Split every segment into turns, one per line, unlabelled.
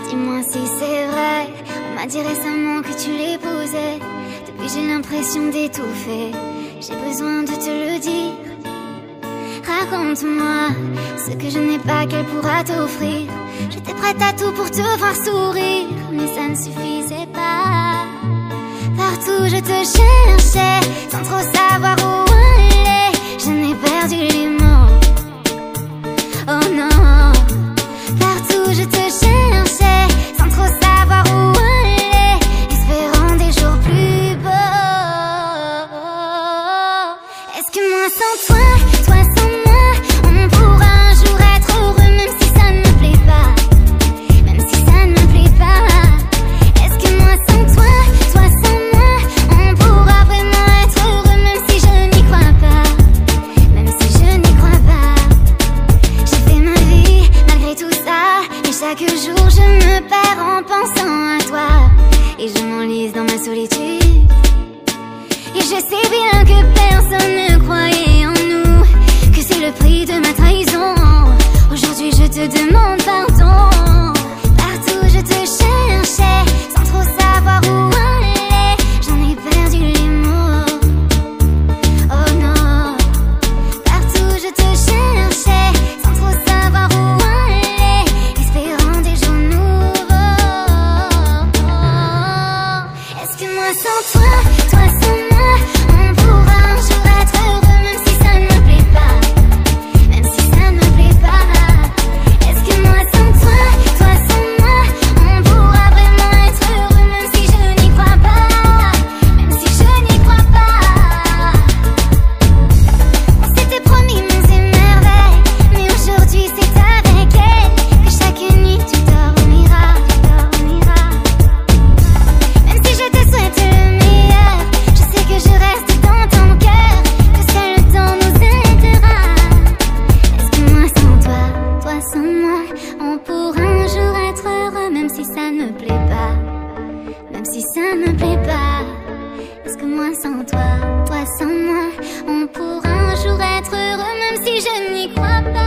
Dis-moi si c'est vrai, on m'a dit récemment que tu l'épousais. Depuis j'ai l'impression d'étouffer, j'ai besoin de te le dire. Raconte-moi ce que je n'ai pas qu'elle pourra t'offrir. J'étais prête à tout pour te voir sourire, mais ça ne suffisait pas. Partout je te cherchais, sans trop savoir où aller. Je n'ai perdu les mots, oh non. Partout je te cherchais, sans trop savoir où aller, espérant des jours plus beaux. Est-ce que moi sans toi, toi sans moi, on pourra un jour être heureux, même si ça ne me plaît pas, même si ça ne me plaît pas. Est-ce que moi sans toi, toi sans moi, on pourra vraiment être heureux, même si je n'y crois pas, même si je n'y crois pas. J'ai fait ma vie malgré tout ça, et chaque jour je me perds en pensant à toi, et je m'enlise dans ma solitude. Et je sais bien que personne ne croyait en nous, que c'est le prix de ma trahison. Aujourd'hui je te demande pardon. Partout je te cherchais, sans trop savoir où aller. J'en ai perdu les mots, oh non. Partout je te cherchais, sans trop savoir où aller, espérant des jours nouveaux. Est-ce que moi sans toi, toi sans moi, on pourra un jour être heureux, même si ça ne me plaît pas, même si ça ne me plaît pas. Est-ce que moi sans toi, toi sans moi, on pourra vraiment être heureux, même si je n'y crois pas, même si je n'y crois pas. On s'était promis monts et merveilles, mais aujourd'hui c'est avec elle que chaque nuit tu dormiras, tu dormiras. Même si je te souhaite le meilleur, je sais que je reste dans ton cœur, que seul le temps nous aidera. Est-ce que moi sans toi, toi sans moi, on pourra un jour être heureux, même si ça ne me plaît pas, même si ça ne me plaît pas. Est-ce que moi sans toi, toi sans moi, on pourra un jour être heureux, même si je n'y crois pas.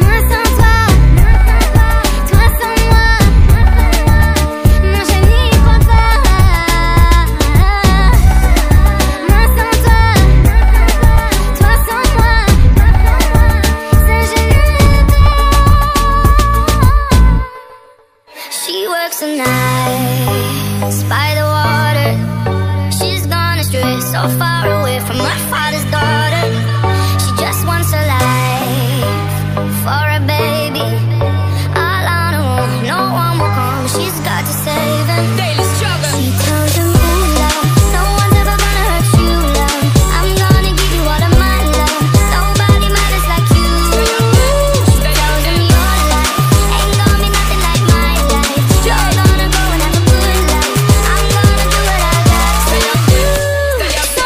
Moi sans toi, toi sans moi, non je n'y crois pas. Moi sans toi, toi sans moi, ça je ne veux pas. She works the night by the water. She's gone astray, so far away from her father's daughter. She just wants a life for a baby. All on her own, no one will come. She's got to save him. Daily struggle. She told him, ooh, love, no one's ever gonna hurt you, love. I'm gonna give you all of my love. Nobody matters like you. She tells him your life ain't gonna be nothing like my life. You're gonna go and have a good life. I'm gonna do what I got to do. So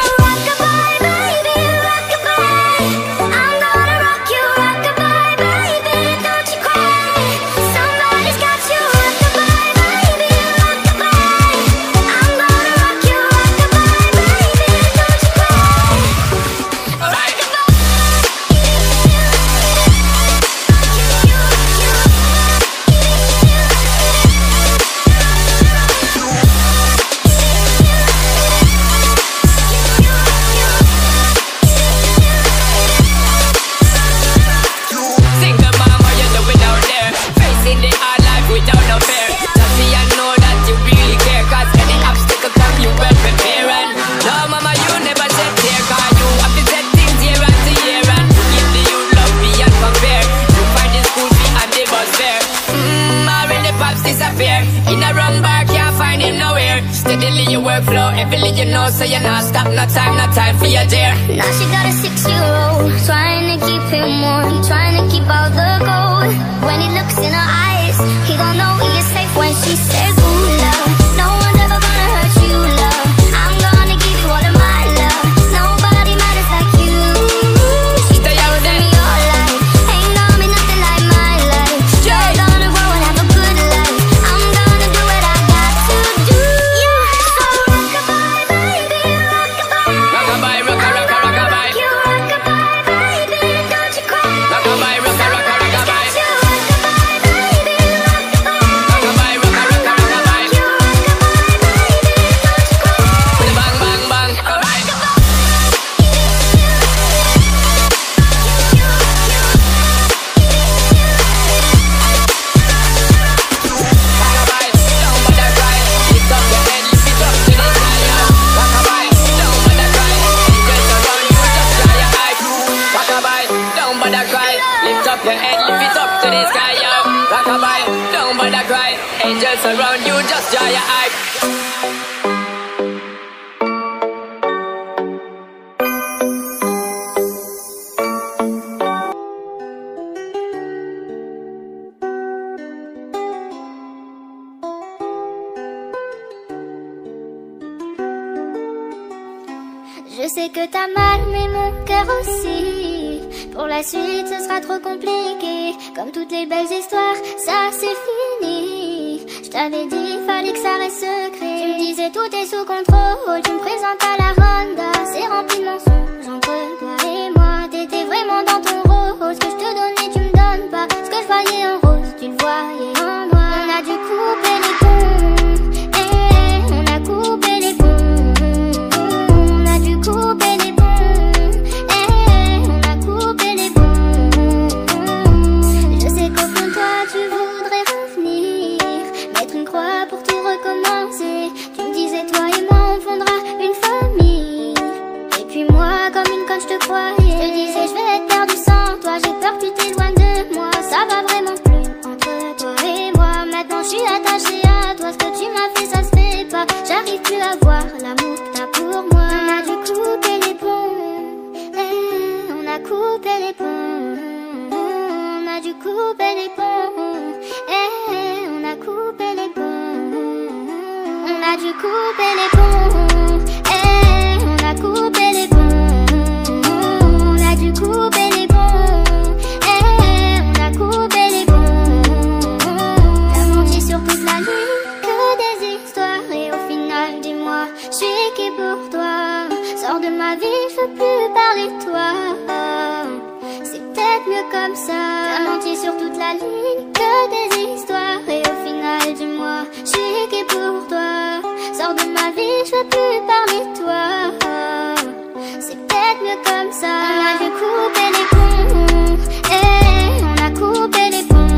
heavily, you know, so you're not stop, no time for your dear.
Now she got a 6-year-old, trying to keep him warm, trying to keep all the gold. When he looks in her eyes, he don't know he is safe when she says, ooh, love, no one's ever gonna hurt you, love. I'm gonna give you all of my love. Nobody matters like you. She's the young me your life. Ain't gonna be nothing like my life. You're gonna grow and have a good life. I'm gonna do what I got to do. Yeah, so rockabye, baby, rockabye.
Rockabye, rockabye.
You rockabye, baby, don't you cry.
Rockabye, rockabye.
You rockabye, baby, rockabye.
Rockabye, rockabye.
You rockabye, baby, don't you cry.
Bang, bang, bang. Rockabye. Don't bother cry, lift up your head, lift it up to the sky, yo. Rockabye, don't bother cry, angels around you, just dry your eye.
Je sais que t'as mal, mais mon cœur aussi. Pour la suite, ce sera trop compliqué. Comme toutes les belles histoires, ça c'est fini. Je t'avais dit, fallait que ça reste secret. Tu me disais tout est sous contrôle. Tu me présentes à la ronda, c'est rempli de mensonges. Entre toi et moi, t'étais vraiment dans ton rôle. Ce que je te donnais, tu me donnes pas. Ce que je voyais en rose, tu le voyais en noir. On a dû couper les ponts. On a coupé les ponts. Couper les ponts, on a coupé les ponts. Je sais qu'au fond de toi tu voudrais revenir, mettre une croix pour tout recommencer. Tu me disais toi et moi on fondera une famille. Et puis moi comme une conne je te croyais. Je te disais je vais être perdu sans toi, j'ai peur que tu t'éloignes de moi. Ça va vraiment plus entre toi et moi. Maintenant je suis attachée à toi, ce que tu m'as fait ça se fait pas. J'arrive plus à voir l'amour que t'as pour moi. On a dû couper les ponts, on a coupé les ponts. On a dû couper les ponts, on a coupé les ponts. On a dû couper les ponts, on a coupé les ponts. On a dû couper les ponts, on a coupé les ponts. T'as menti sur toute la nuit, que des histoires. Et au final dis-moi, je suis qui pour toi? Sors de ma vie, je veux plus parler de toi. C'est peut-être mieux comme ça. T'as menti sur toute la ligne, que des histoires. Et au final dis-moi, je suis qui pour toi? Sors de ma vie, je veux plus parler de toi. C'est peut-être mieux comme ça. On a dû couper les ponts, on a coupé les ponts.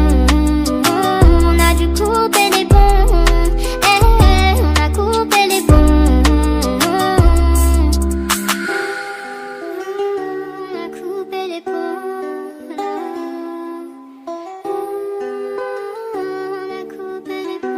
On a dû couper les ponts, on a coupé les ponts. On a coupé les ponts. On a coupé les ponts.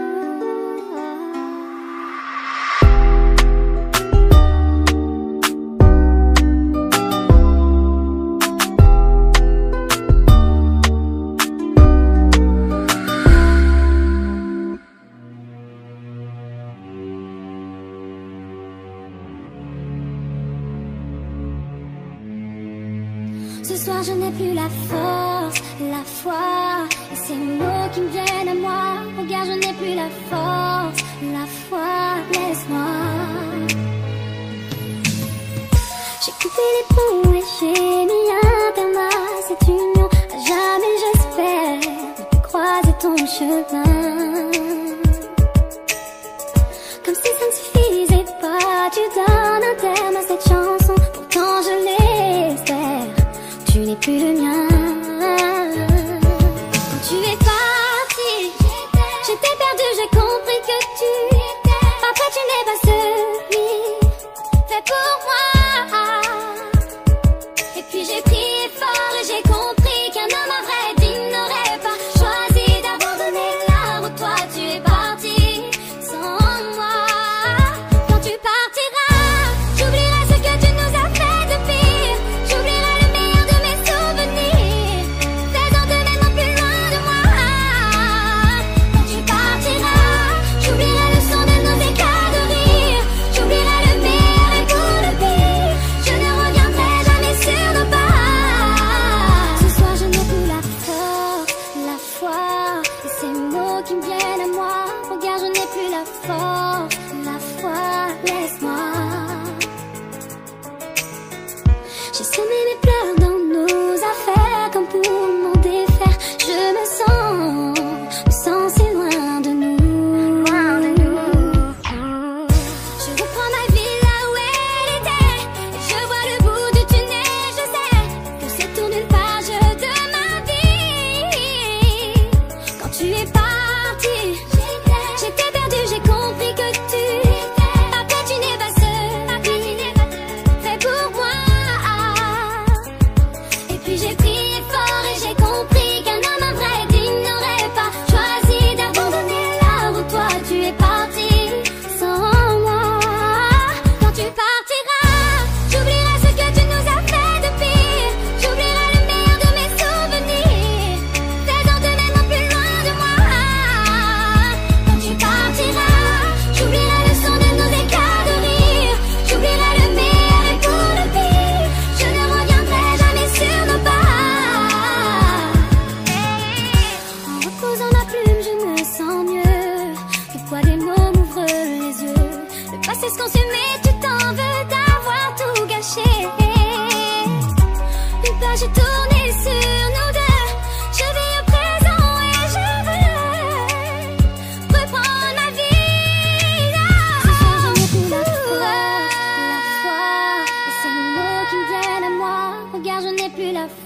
Ce soir je n'ai plus la force, la foi. Et ces mots qui me viennent à moi. Regarde, je n'ai plus la force, la foi. Laisse-moi. J'ai coupé les ponts et j'ai mis un terme à cette union. À jamais j'espère ne plus croiser ton chemin. Comme si ça ne suffisait pas, tu donnes un terme à cette chanson. Pourtant je l'espère, tu n'es plus le mien. Quand tu es parti, j'étais perdue, j'ai compris que tu parfois tu n'es pas celui fait pour moi. Et puis j'ai prié fort et j'ai compris qu'un homme à vrai digne n'aurait pas choisi d'abandonner là où toi tu es parti sans moi. Quand tu partis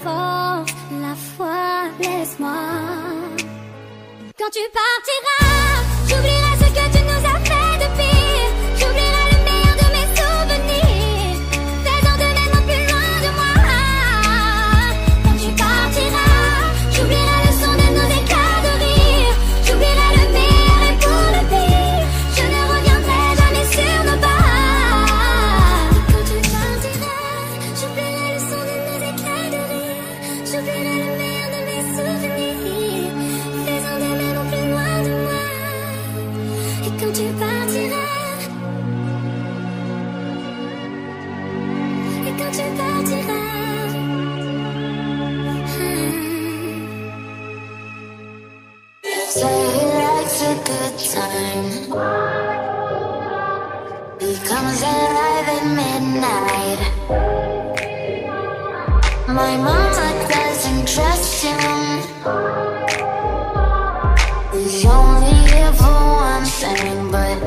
force, la foi, laisse-moi. Quand tu partiras, j'oublierai ce que tu nous as fait de pire. J'oublierai le meilleur de mes souvenirs, faisant de même au plus loin de moi. Quand tu partiras, j'oublierai le son de nos éclats de rire. J'oublierai le meilleur et pour le pire, je ne reviendrai jamais sur nos pas. Quand tu partiras, j'oublierai le son de nos éclats de rire. J'oublierai le meilleur de mes souvenirs, faisant de même au plus loin de moi. Et quand tu partiras, et quand tu partiras,
Say he likes a good time. He comes alive at midnight. My mama doesn't trust him. He's only here for one thing, but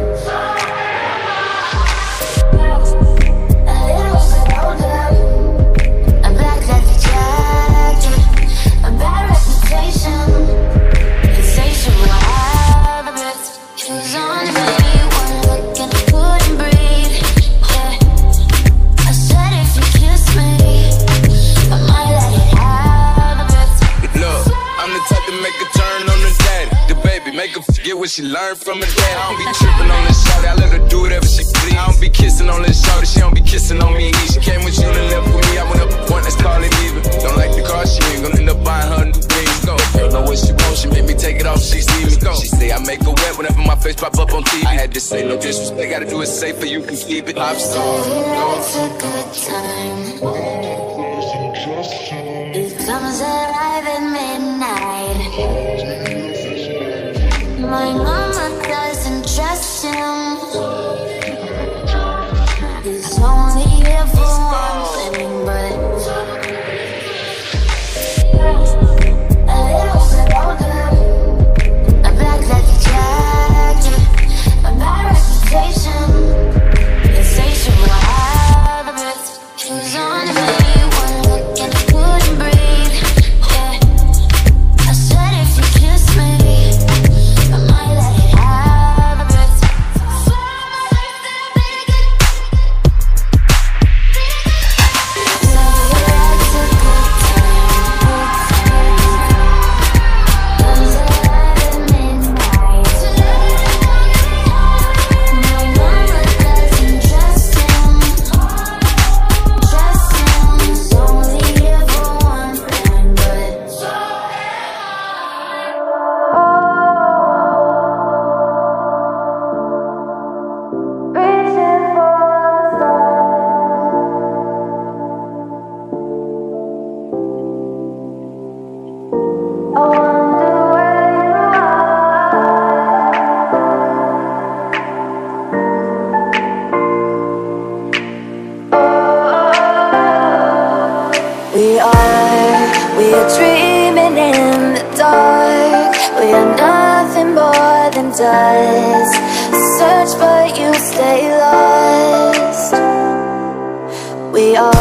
a little bit older, a black leather jacket, a bad reputation. Insatiable habits. She's on me, one look and I couldn't breathe. Yeah, I said if you kiss me, I might let it have a bit.
Look, I'm the type to make a turn on the daddy, the baby, make her forget what she learned from her dad. I don't be tripping on this shawty, I let her do whatever she please. I don't be kissing on this shawty, she don't be kissing on me. She came with you and left with me, I went up a point, let's call it even. Don't like the car, she ain't gonna end up buying her new things. Go, don't know what she wants, she make me take it off, she see me. Go, she say I make her wet whenever my face pop up on TV. I had to say no disrespect, gotta do it safer, you can keep it. I'm sorry.
It's a good time. He comes alive at midnight. My mama doesn't trust him. He's only here for one thing, but a little bit older, a black leather jacket, a bad reputation, insatiable habits. She's on me, one look and I couldn't breathe. Yeah, I said if you kiss me, I might let it have a bit. We are dreaming in the dark. We are nothing more than dust. Search but you stay lost. We are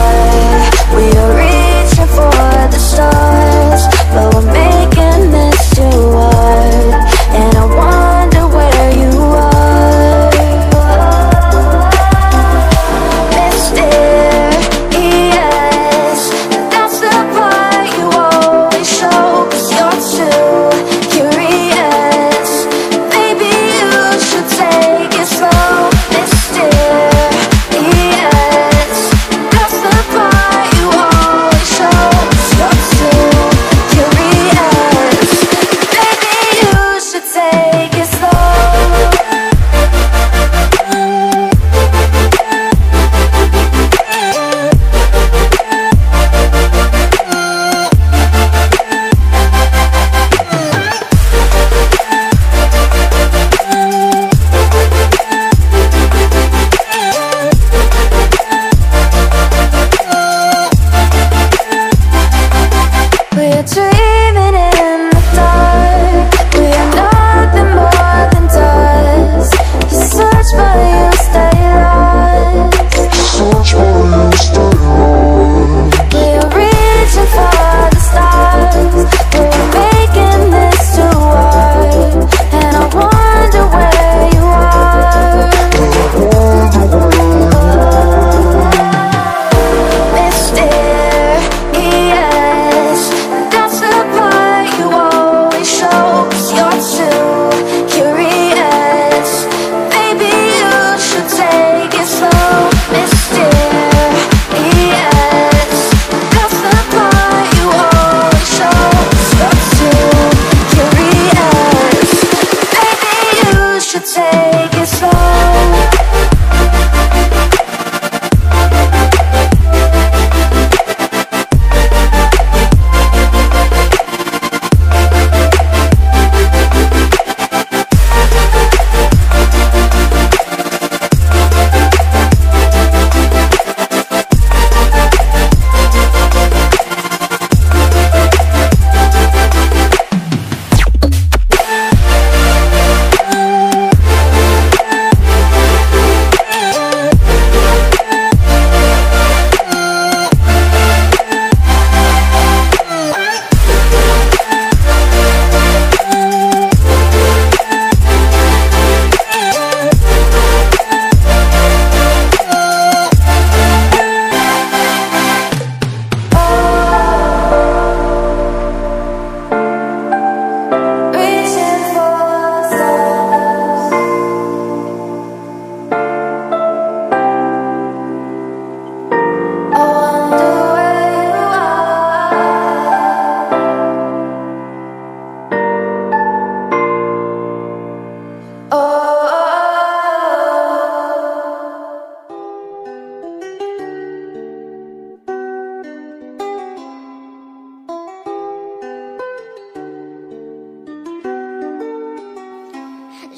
reaching for the stars, but we're making this too hard. And I wonder where you are. Mysterious, that's the part you always show, 'cause you're too curious. Maybe you should take it slow. Mysterious, that's the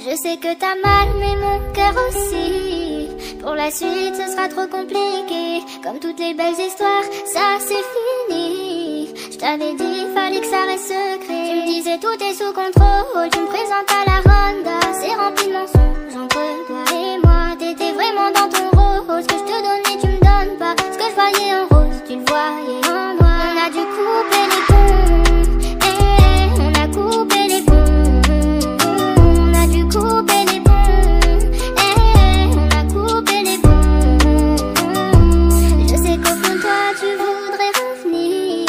Je sais que t'as mal, mais mon cœur aussi. Pour la suite, ce sera trop compliqué. Comme toutes les belles histoires, ça c'est fini. Je t'avais dit, fallait que ça reste secret. Tu me disais tout est sous contrôle. Tu me présentes à la ronda. C'est rempli de mensonges entre toi et moi. T'étais vraiment dans ton rôle. Ce que je te donnais, tu me donnes pas. Ce que je voyais en rose, tu le voyais en noir. On a dû couper les ponts. On a coupé les ponts. On a dû couper les ponts. On a coupé les ponts. Je sais qu'au fond de toi tu voudrais revenir,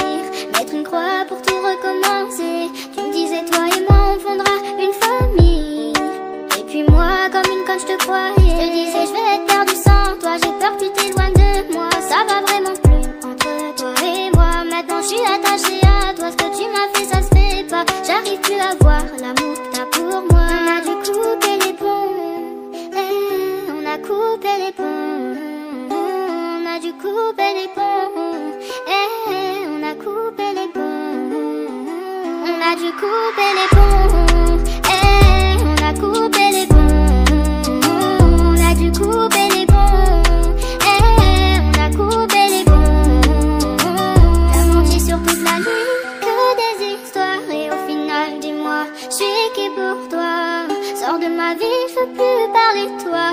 mettre une croix pour tout recommencer. Tu me disais toi et moi on fondera une famille. Et puis moi comme une conne je te croyais. Je te disais je vais être perdu sans toi. J'ai peur que tu t'éloignes de moi. Ça va vraiment plus entre toi et moi. Maintenant je suis attachée à toi. Ce que tu m'as fait ça se fait pas. J'arrive plus à voir l'amour que t'as pour moi. On a dû couper les ponts. On a coupé les ponts. On a dû couper les ponts. On a coupé les ponts. On a dû couper les ponts. On a coupé les ponts. On a dû couper les ponts. On a coupé les ponts. T'as menti sur toute la nuit, que des histoires. Et au final, dis-moi, je suis qui pour toi? Sors de ma vie, je veux plus parler de toi.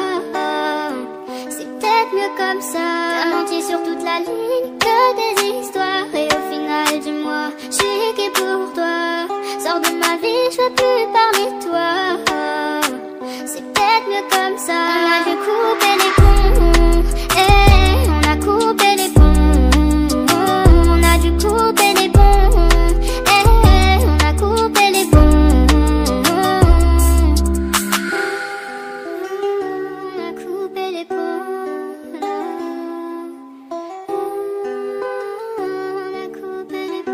C'est peut-être mieux comme ça. T'as menti sur toute la ligne, que des histoires. Et au final, dis-moi, je suis qui pour toi? Sors de ma vie, je veux plus parler de toi. C'est peut-être mieux comme ça. On a dû couper les ponts. On a coupé les ponts. On a dû couper les ponts. On a coupé les ponts. On a coupé les ponts. On a coupé les ponts.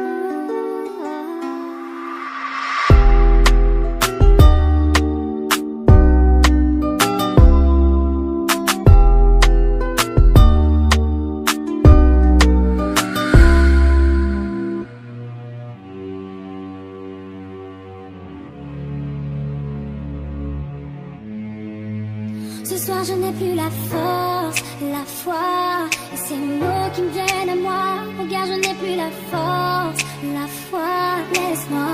Ce soir je n'ai plus la force, la foi. Et ces mots qui me viennent à moi. Regarde, je n'ai plus la force, la foi. Laisse-moi.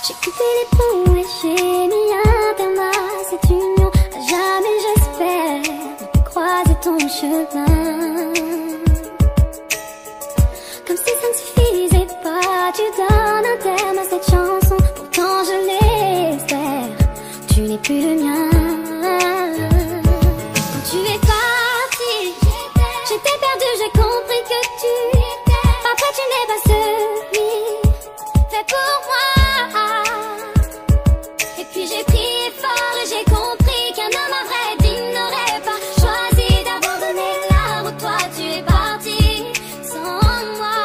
J'ai coupé les ponts et j'ai mis un terme à cette union. À jamais j'espère ne plus croiser ton chemin. Comme si ça ne suffisait pas, tu donnes un terme à cette chanson. Pourtant je l'espère, tu n'es plus le mien. Quand tu es parti, j'étais perdue, j'ai compris que tu après tu n'es pas celui fait pour moi. Et puis j'ai prié fort et j'ai compris qu'un homme à vrai digne n'aurait pas choisi d'abandonner là où toi tu es parti sans moi.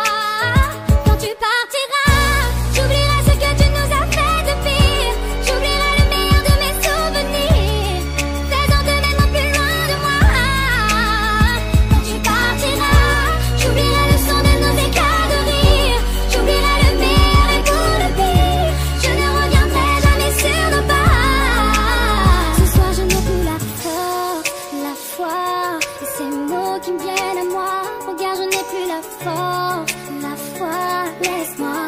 Quand tu partiras, j'oublierai ce que tu nous as fait de pire. J'oublierai le meilleur de mes souvenirs, faisant de même au plus loin de moi. Quand tu partiras, j'oublierai le son de nos éclats de rire. J'oublierai le meilleur et pour le pire, je ne reviendrai jamais sur nos pas. Ce soir je n'ai plus la force, la foi. Et ces mots qui me viennent à moi. Regarde, je n'ai plus la force, la foi. Laisse-moi.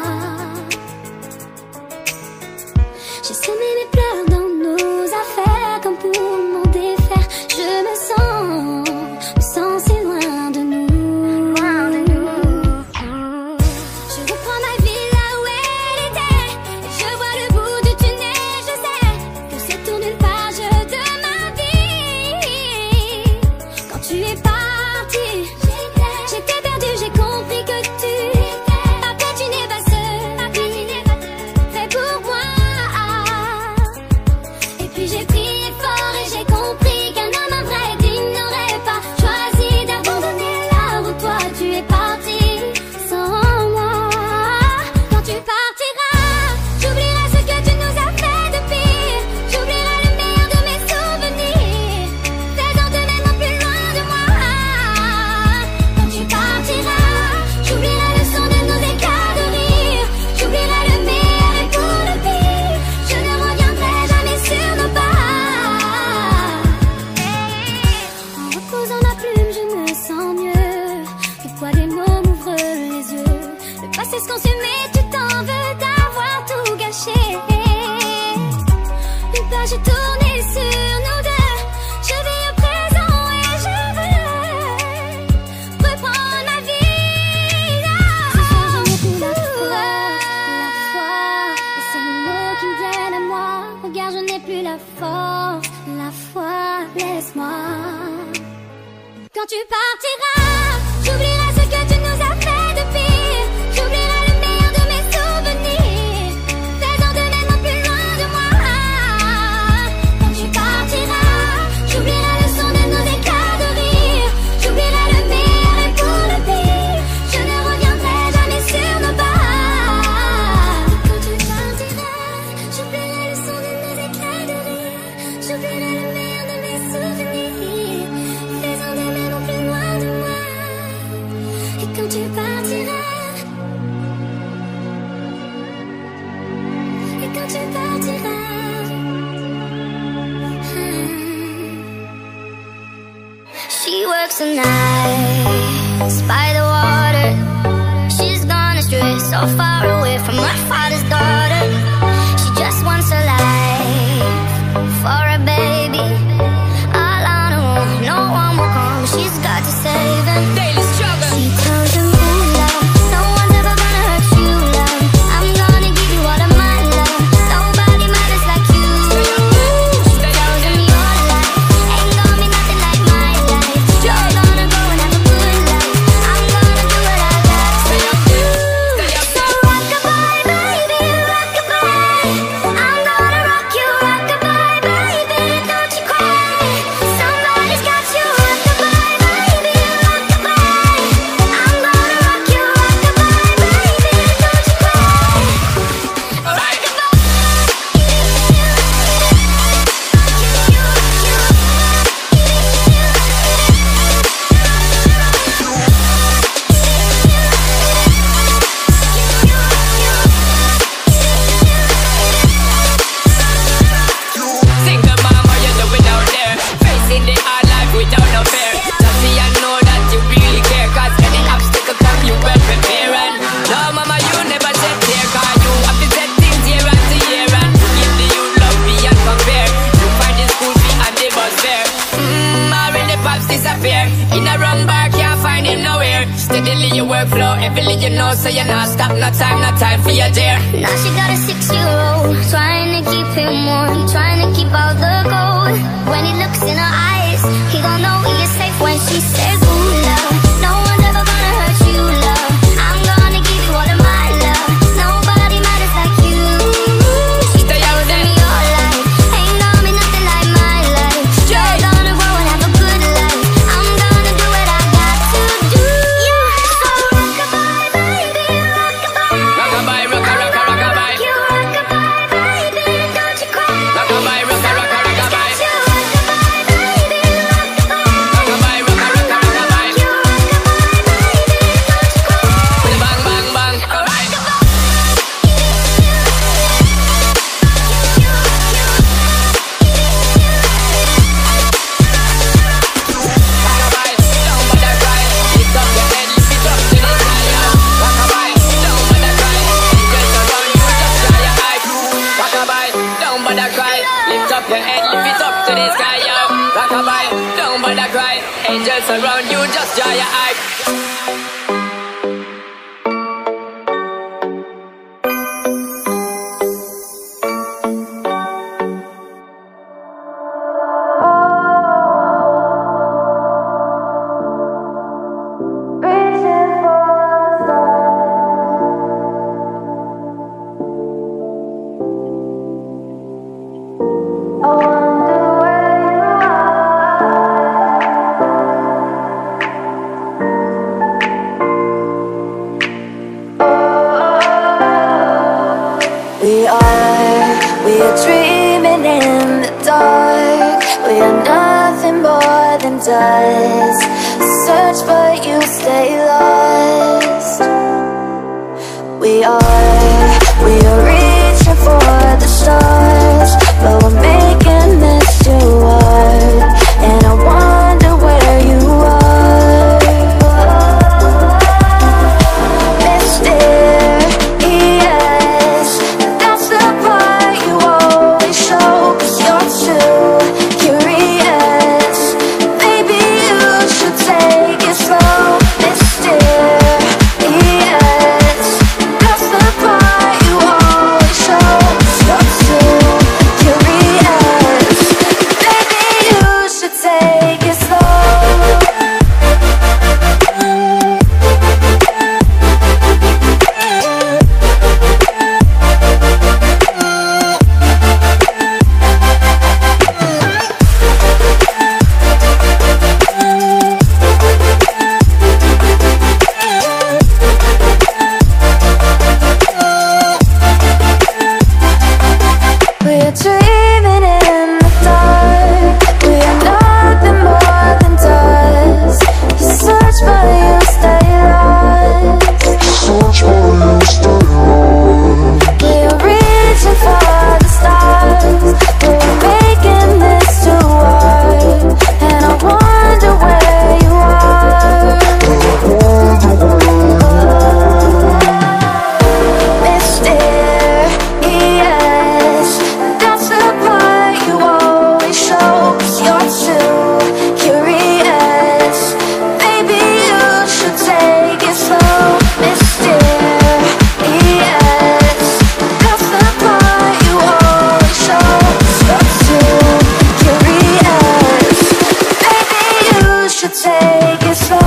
J'ai semé mes pleurs dans nos affaires comme pour m'en défaire. Je me sens si loin de nous. Je reprends ma vie là où elle était. Et je vois le bout du tunnel. Je sais que c'est tourne une page de ma vie. Quand tu es parti, j'étais perdue, j'ai compris que tu après tu n'es pas celui fait pour moi. Et puis j'ai prié fort et j'ai compris qu'un homme à vrai digne n'aurait pas choisi d'abandonner là où toi tu es parti sans moi. Quand tu partiras, j'oublierai ce que tu nous as fait de pire. J'oublierai le meilleur de mes souvenirs, faisant de même au plus loin de moi. reposant ma plume, je me sens mieux. Le poids des mots m'ouvre les yeux. Le passé se consume et tu t'en veux d'avoir tout gâché. Une page est tournée sur nous deux. Je vis au présent et je veux reprendre ma vie. Ce soir je n'ai plus la foi. Et c'est les mots qui me viennent à moi. Regarde, je n'ai plus la force, la foi, laisse-moi. Quand tu partiras, j'oublierai ce que tu nous as fait de pire. J'oublierai le meilleur de mes souvenirs, faisant de même plus loin de moi. Quand tu partiras, j'oublierai le son de nos éclats de rire. J'oublierai le meilleur et pour le pire, je ne reviendrai jamais sur nos pas. Quand tu partiras, j'oublierai le son de nos éclats de rire. J'oublierai le meilleur de mes souvenirs, faisant de même plus loin de moi. Et quand tu partiras, et quand tu partiras, she works the night by the water. She's gone astray, so far away from her father's daughter. She just wants a life for a baby. All on her own, no one will come. She's got to save him.
Daily struggle.
She tells him, ooh, love, no one's ever gonna hurt you, love. I'm gonna give you all of my love. Nobody matters like you. She tells him your life ain't gonna be nothing like my life. You're gonna go and have a good life. I'm gonna do what I got to do. So rock-a-bye, baby, rock-a-bye. I'm gonna rock you, rock-a-bye, baby, don't you cry. Somebody's got you, rock-a-bye, baby, rock-a-bye. I'm gonna rock you, rock-a-bye, baby, don't you cry.
Single mom, what you doing out there? Facing the hard life without no fear. Just see I know that you really care, cause any obstacle come you well prepare. And no mama, you never said there, cause you have to set things year after year. And give the youth love beyond compare. You find the school fee and the bus fare. Already pops disappear. In a wrong bar, can't find him nowhere. Steadily your workflow, every you know, so you're not stop, no time for your dear.
Now she got a 6-year-old, trying to keep him warm, trying to keep all the gold. When he looks in her eyes, he gon' know he is safe when she says, ooh, love, no one's ever gonna hurt you, love. I'm gonna give you all of my love. Nobody matters like you. She tells me your life ain't gonna be nothing like my life. You're gonna grow and have a good life. I'm gonna do what I got to do. So rock-a-bye, baby, rock-a-bye.
Rock-a-bye, rock-a-rock-a, rock-a-bye.
You rock-a-bye, baby, don't you cry.
Rock-a-bye, rock-a-rock-a, rock-a-bye.
You rock-a-bye, baby, rock-a-bye.
Rock-a-bye, rock-a-rock-a, rock-a-bye.
You rock-a-bye, baby, don't you cry.
Bang, bang, bang, rock-a-bye. Rock-a-bye, don't bother cry. Lift up your head, lift it up to the sky, yeah. Rock-a-bye, don't bother cry. Angels around you, just dry your eye. Rock-a-bye, don't bother cry. Lift up your head, lift it up to the sky, yeah. Rock-a-bye, don't bother cry. Angels around you, just dry your eye.
We are dreaming in the dark. We are nothing more than dust. Search but you stay lost. We are reaching for the stars, but we're making this too hard. And I wonder where should take it slow.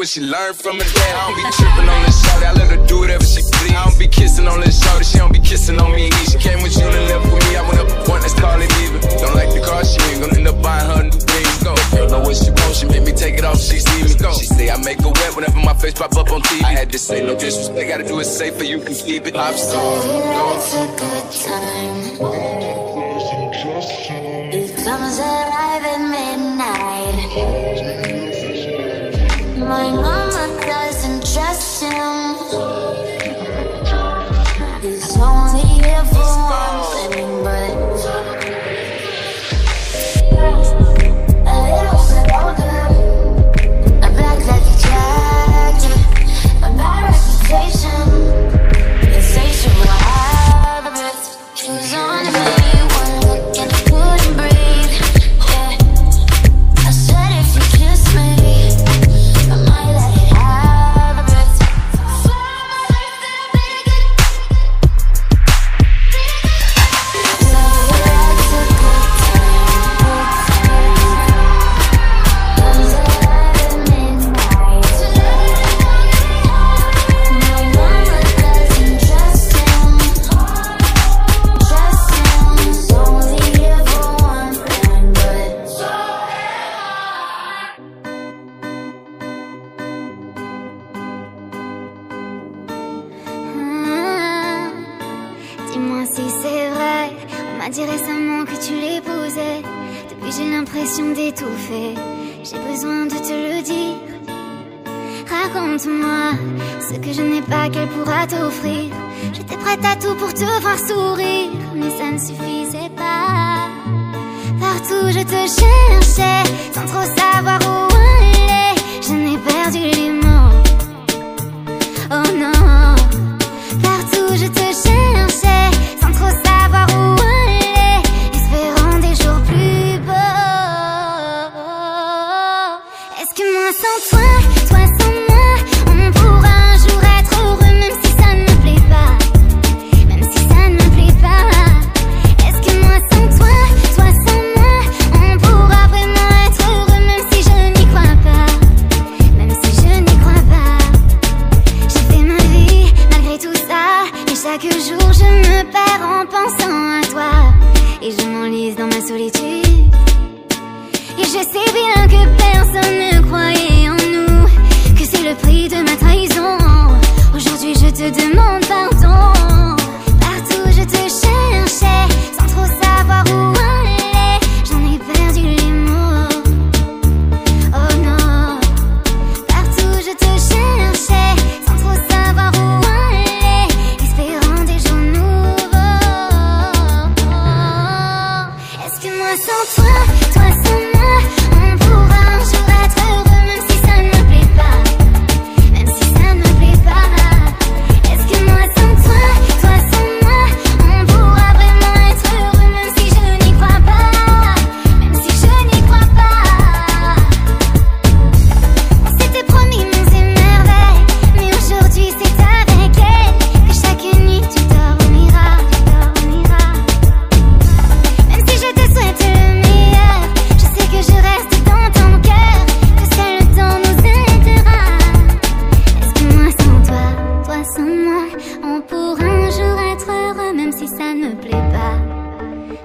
She learned from her dad. I don't be tripping on this shorty. I let her do whatever she please. I don't be kissing on this shorty. She don't be kissing on me. She came with you and left with me. I went up a point, let's call it even. Don't like the car, she ain't gonna end up buying her new things. Go. Girl know what she wants. She make me take it off. She see me go. She say I make her wet whenever my face pop up on TV. I had to say no disrespect. Gotta do it safer. You can keep it. Pop star.
It's a good time. It comes alive at midnight. My mama doesn't trust him. He's only here for one thing, but a little bit older, a black leather jacket, a bad reputation, insatiable habits. He was on me, one look and I couldn't breathe. Yeah, I said if you kiss me,
dis-moi si c'est vrai. On m'a dit récemment que tu l'épousais. Depuis j'ai l'impression d'étouffer. J'ai besoin de te le dire. Raconte-moi ce que je n'ai pas qu'elle pourra t'offrir. J'étais prête à tout pour te voir sourire, mais ça ne suffisait pas. Partout je te cherchais, sans trop savoir où aller. Je n'ai perdu les mots. Oh non. Partout je te cherchais, sans trop savoir où aller, espérant des jours plus beaux. Est-ce que moi sans toi, toi sans moi, on pourra un jour être heureux, même si ça ne me plaît pas, même si ça ne me plaît pas. Est-ce que moi sans toi, toi sans moi, on pourra vraiment être heureux, même si je n'y crois pas, même si je n'y crois pas. J'ai fait ma vie malgré tout ça, et chaque jour je me perds en pensant à toi, et je m'enlise dans ma solitude. Et je sais bien que personne ne croyait en nous, que c'est le prix de ma trahison. Aujourd'hui je te demande pardon. Partout je te cherchais, sans trop savoir où aller. moi sans toi, toi sans moi, on pourra un jour être heureux, même si ça ne me plaît pas, même si ça ne me plaît pas. Est-ce que moi sans toi, toi sans moi, on pourra vraiment être heureux, même si je n'y crois pas, même si je n'y crois pas. On s'était promis monts et merveilles, mais aujourd'hui c'est avec elle que chaque nuit tu dormiras, tu dormiras. Même si je te souhaite le meilleur, je sais que je reste dans ton cœur, que seul le temps nous aidera. Est-ce que moi sans toi, toi sans moi, on pourra un jour être heureux, même si ça ne plaît pas,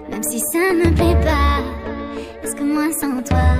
même si ça ne plaît pas. Est-ce que moi sans toi